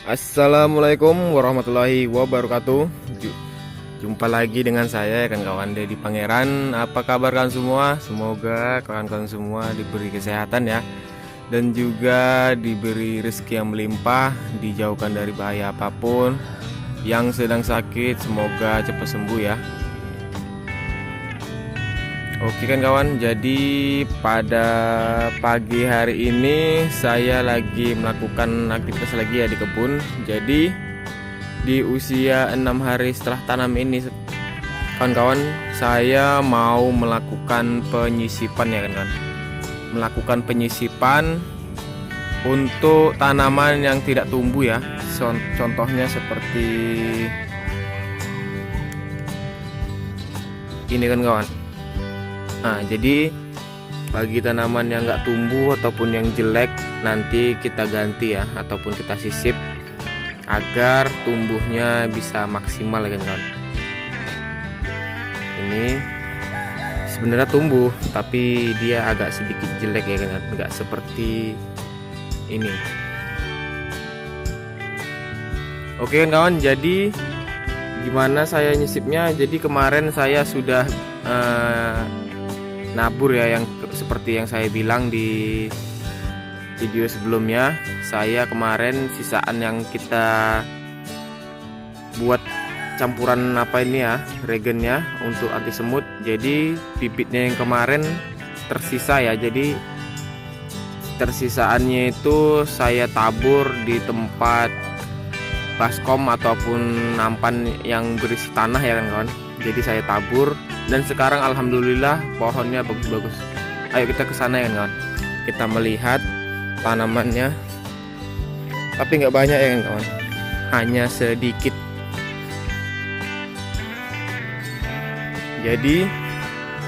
Assalamualaikum warahmatullahi wabarakatuh. Jumpa lagi dengan saya kan kawan Dedi Pangeran. Apa kabar kalian semua? Semoga kawan-kawan semua diberi kesehatan ya, dan juga diberi rezeki yang melimpah, dijauhkan dari bahaya apapun. Yang sedang sakit semoga cepat sembuh ya. Oke kan kawan, jadi pada pagi hari ini saya lagi melakukan aktivitas lagi ya di kebun. Jadi di usia 6 hari setelah tanam ini kawan-kawan, saya mau melakukan penyisipan ya kan, melakukan penyisipan untuk tanaman yang tidak tumbuh ya. Contohnya seperti ini kan kawan. Nah, jadi bagi tanaman yang nggak tumbuh ataupun yang jelek nanti kita ganti ya, ataupun kita sisip agar tumbuhnya bisa maksimal ya kan. Ini sebenarnya tumbuh tapi dia agak sedikit jelek ya kan, nggak seperti ini. Oke kan kawan, jadi gimana saya nyisipnya? Jadi kemarin saya sudah nabur ya, yang seperti yang saya bilang di video sebelumnya. Saya kemarin sisaan yang kita buat campuran apa ini ya, regennya untuk anti semut. Jadi bibitnya yang kemarin tersisa ya, jadi tersisaannya itu saya tabur di tempat baskom ataupun nampan yang berisi tanah ya kan kawan. Jadi saya tabur dan sekarang alhamdulillah pohonnya bagus-bagus. Ayo kita ke sana ya kawan. Kita melihat tanamannya. Tapi nggak banyak ya kawan. Hanya sedikit. Jadi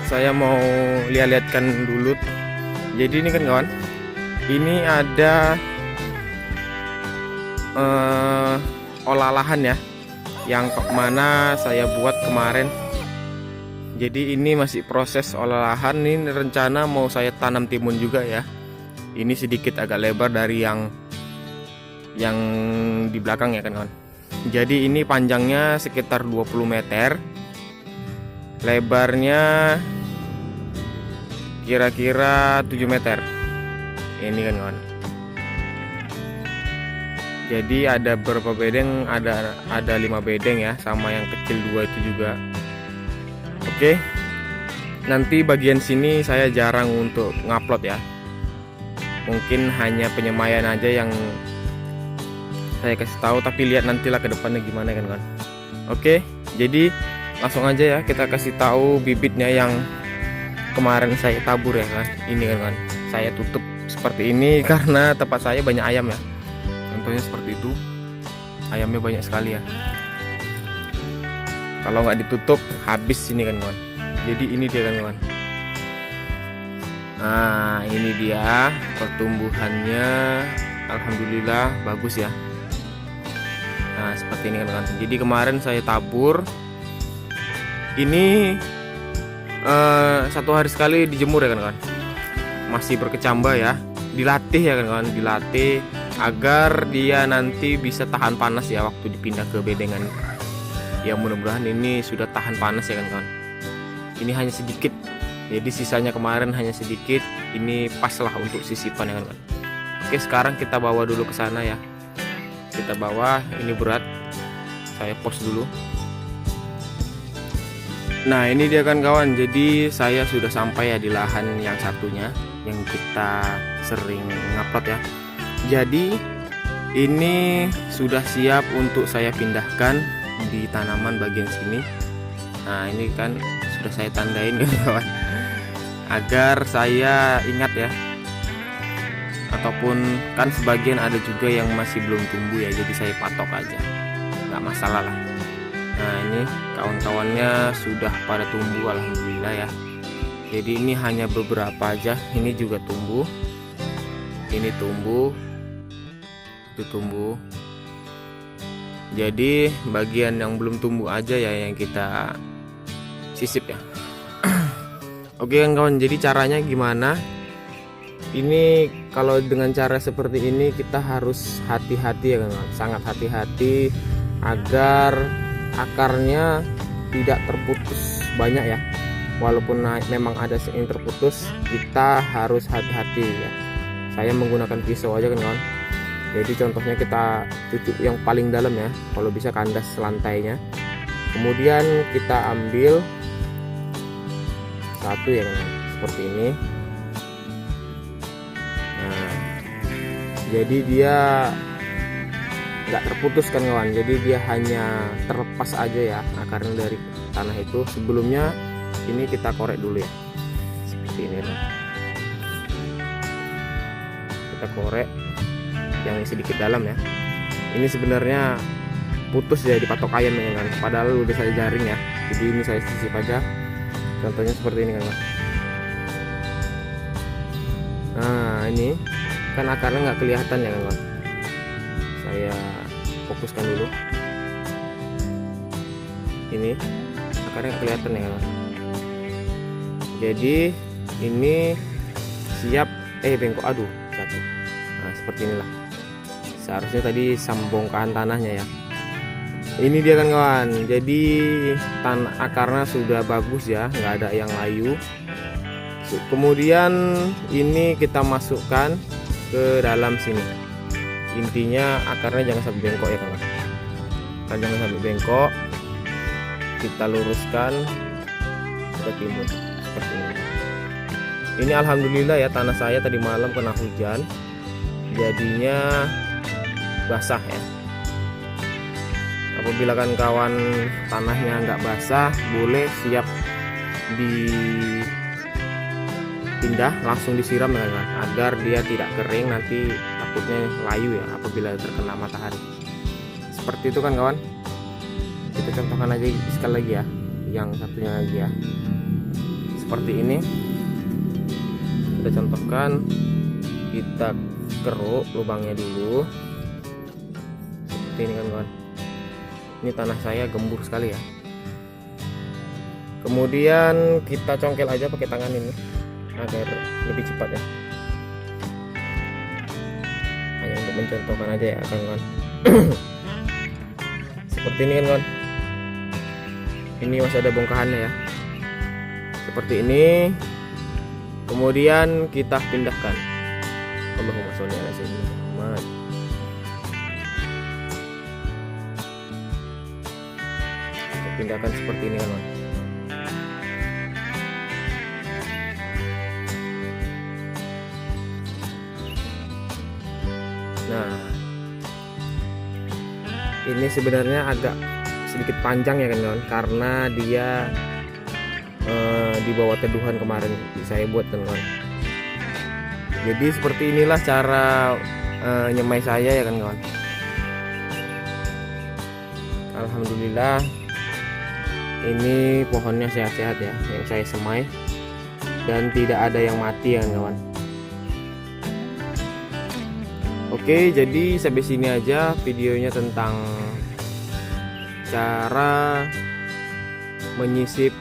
saya mau lihat-lihatkan dulu. Jadi ini kan kawan. Ini ada olah lahan ya, yang mana saya buat kemarin. Jadi ini masih proses olah lahan. Ini rencana mau saya tanam timun juga ya. Ini sedikit agak lebar dari yang di belakang ya kan kawan. Jadi ini panjangnya sekitar 20 meter, lebarnya kira-kira 7 meter. Ini kan kawan. Jadi ada berapa bedeng? Ada 5 bedeng ya, sama yang kecil 2 itu juga. Oke. Nanti bagian sini saya jarang untuk ngupload ya. Mungkin hanya penyemaian aja yang saya kasih tahu, tapi lihat nantilah ke depannya gimana kan kan. Oke, jadi langsung aja ya kita kasih tahu bibitnya yang kemarin saya tabur ya kan. Ini kan kan. Saya tutup seperti ini karena tempat saya banyak ayam ya. Contohnya seperti itu, ayamnya banyak sekali ya. Kalau nggak ditutup habis ini kan kawan. Jadi ini dia kan kawan. Nah ini dia pertumbuhannya, alhamdulillah bagus ya. Nah seperti ini kan kawan. Jadi kemarin saya tabur. Ini 1 hari sekali dijemur ya kan kawan. Masih berkecambah ya. Dilatih ya kan kawan, dilatih agar dia nanti bisa tahan panas ya waktu dipindah ke bedengan. Ya mudah-mudahan ini sudah tahan panas ya kan kawan. Ini hanya sedikit, jadi sisanya kemarin hanya sedikit. Ini pas lah untuk sisipan ya kan kawan. Oke, sekarang kita bawa dulu ke sana ya. Kita bawa, ini berat, saya post dulu. Nah ini dia kan kawan, jadi saya sudah sampai ya di lahan yang satunya yang kita sering ngupload ya. Jadi ini sudah siap untuk saya pindahkan di tanaman bagian sini. Nah ini kan sudah saya tandain kawan, agar saya ingat ya. Ataupun kan sebagian ada juga yang masih belum tumbuh ya, jadi saya patok aja, nggak masalah lah. Nah ini kawan-kawannya sudah pada tumbuh alhamdulillah ya. Jadi ini hanya beberapa aja. Ini juga tumbuh, ini tumbuh, itu tumbuh. Jadi bagian yang belum tumbuh aja ya yang kita sisip ya. Oke kan kawan, jadi caranya gimana? Ini kalau dengan cara seperti ini kita harus hati-hati ya kawan, sangat hati-hati agar akarnya tidak terputus banyak ya. Walaupun memang ada yang terputus, kita harus hati-hati ya. Saya menggunakan pisau aja kan kawan. Jadi contohnya kita cucuk yang paling dalam ya, kalau bisa kandas lantainya. Kemudian kita ambil satu ya kawan, seperti ini. Nah, jadi dia nggak terputus kan kawan, jadi dia hanya terlepas aja ya akarnya dari tanah itu. Sebelumnya ini kita korek dulu ya, seperti ini loh. Kita korek yang sedikit dalam ya. Ini sebenarnya putus ya di patok ayam ya kan, padahal udah saya jaring ya. Jadi ini saya sisip aja, contohnya seperti ini kan. Nah ini kan akarnya nggak kelihatan ya kan. Saya fokuskan dulu, ini akarnya kelihatan ya kan. Jadi ini siap bengkok, aduh jatuh. Nah seperti inilah, seharusnya tadi sambongkan tanahnya ya. Ini dia kan kawan, jadi tanah akarnya sudah bagus ya, nggak ada yang layu. Kemudian ini kita masukkan ke dalam sini. Intinya akarnya jangan sampai bengkok ya kawan. Kan jangan sampai bengkok. Kita luruskan ke timur seperti ini. Ini alhamdulillah ya, tanah saya tadi malam kena hujan, jadinya basah ya. Apabila kan kawan tanahnya nggak basah, boleh siap dipindah langsung disiram ya kan, agar dia tidak kering, nanti takutnya layu ya apabila terkena matahari. Seperti itu kan kawan. Kita contohkan aja sekali lagi ya, yang satunya lagi ya, seperti ini. Kita contohkan, kita keruk lubangnya dulu seperti ini kan kawan. Ini tanah saya gembur sekali ya. Kemudian kita congkel aja pakai tangan ini agar lebih cepat ya. Hanya untuk mencontohkan aja ya kawan. Seperti ini kan kawan. Ini masih ada bongkahannya ya, seperti ini. Kemudian kita pindahkan. Allahumma sholli ala sayyidina Muhammad. Kita pindahkan seperti ini kan. Nah, ini sebenarnya agak sedikit panjang ya kan kawan, karena dia di bawah teduhan kemarin saya buat kan kawan. Jadi seperti inilah cara nyemai saya ya kan kawan. Alhamdulillah ini pohonnya sehat-sehat ya yang saya semai, dan tidak ada yang mati ya kan kawan. Oke, jadi sampai sini aja videonya tentang cara menyisip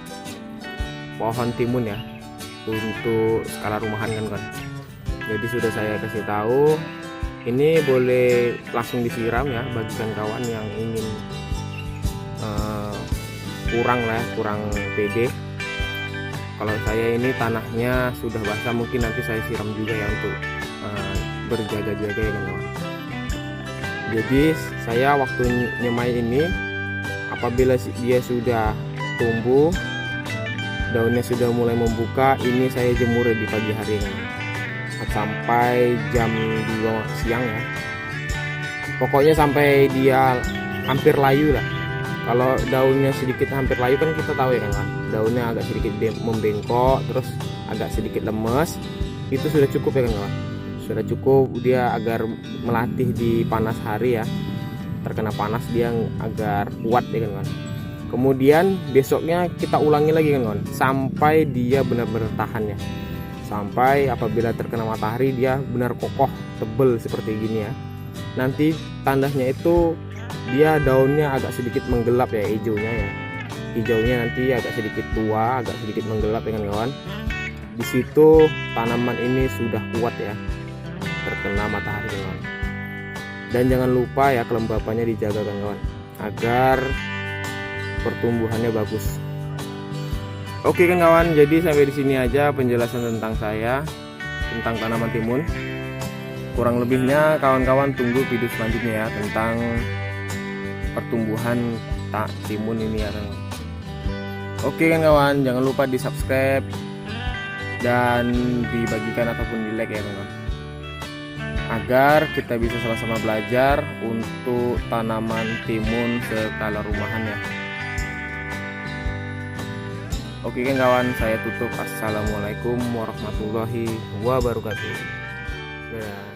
pohon timun ya untuk skala rumahan kan. Jadi sudah saya kasih tahu, ini boleh langsung disiram ya bagi kawan yang ingin kurang pede. Kalau saya ini tanahnya sudah basah, mungkin nanti saya siram juga ya untuk berjaga-jaga ya kawan. Jadi saya waktu nyemai ini, apabila dia sudah tumbuh, daunnya sudah mulai membuka, ini saya jemur di pagi hari kan, sampai jam 2 siang ya. Pokoknya sampai dia hampir layu lah. Kalau daunnya sedikit hampir layu kan kita tahu ya kan, daunnya agak sedikit membengkok, terus agak sedikit lemes, itu sudah cukup ya kan kawan. Sudah cukup dia agar melatih di panas hari ya, terkena panas dia agar kuat ya kan. Kemudian besoknya kita ulangi lagi kan kawan, sampai dia benar-benar tahan ya, sampai apabila terkena matahari dia benar kokoh tebel seperti gini ya. Nanti tandanya itu dia daunnya agak sedikit menggelap ya, hijaunya ya, hijaunya nanti agak sedikit tua, agak sedikit menggelap ya kan kawan. di situ tanaman ini sudah kuat ya terkena matahari kawan. Dan jangan lupa ya kelembapannya dijaga kawan, agar pertumbuhannya bagus. Oke kan kawan, jadi sampai di sini aja penjelasan tentang saya tentang tanaman timun. Kurang lebihnya kawan-kawan tunggu video selanjutnya ya tentang pertumbuhan timun ini ya kawan. Oke kan kawan, jangan lupa di subscribe dan dibagikan ataupun di like ya kawan, agar kita bisa sama-sama belajar untuk tanaman timun skala rumahan ya. Oke kan kawan, saya tutup. Assalamualaikum warahmatullahi wabarakatuh. Dadah.